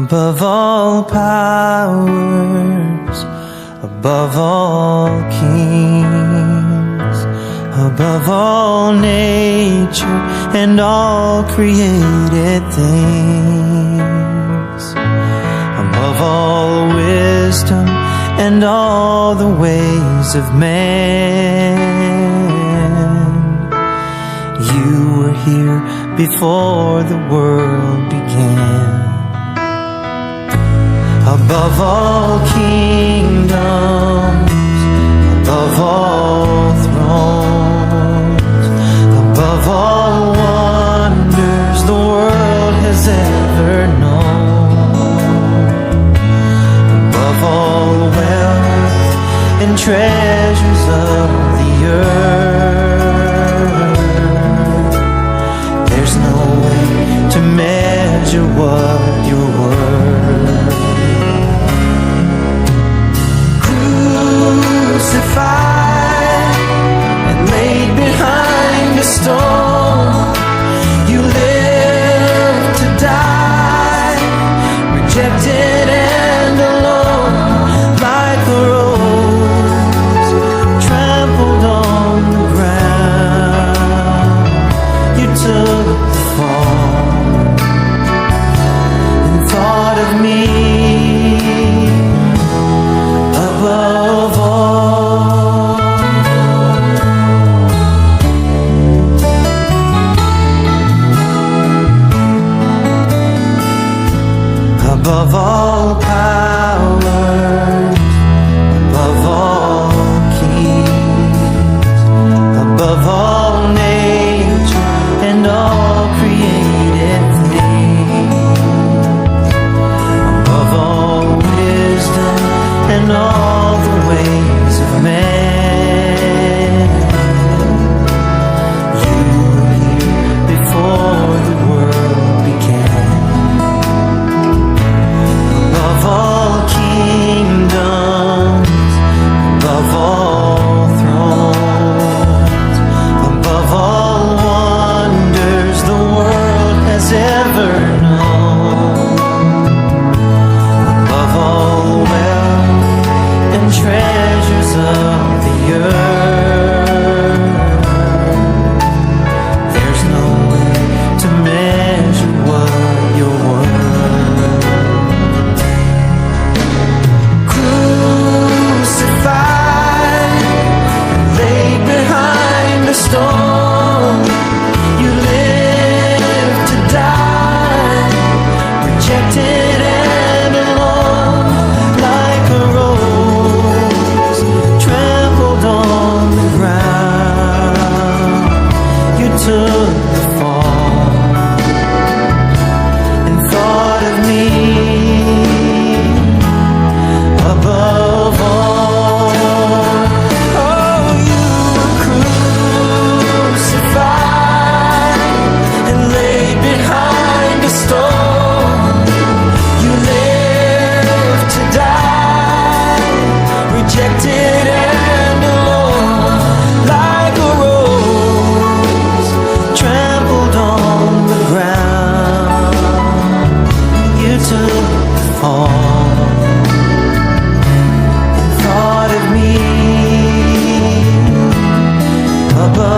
above all powers, above all kings, above all nature and all created things, above all wisdom and all the ways of man. You were here before the world began. Above all kingdoms, above all thrones, above all wonders the world has ever known, above all wealth and treasures of the earth, there's no way to measure what you're worth. Crucified and laid behind a stone, you lived to die, rejected and alone, like a rose trampled on the ground. You took the fall and thought of me above all. Above all powers, above all kings, above all nature and all created things, above all wisdom and all the ways of man. You were here before the world began. Above all kingdoms, above all thrones, above all wonders the world has ever known, above all wealth and treasures of the earth, there's no way to measure what you're worth. Crucified, laid behind a stone, you lived to die, rejected and alone, like a rose trampled on the ground. You took the fall and thought of me above all. Oh, you were crucified and laid behind a stone. You lived to die, rejected and alone, like a rose trampled on the ground. You took the fall and thought of me above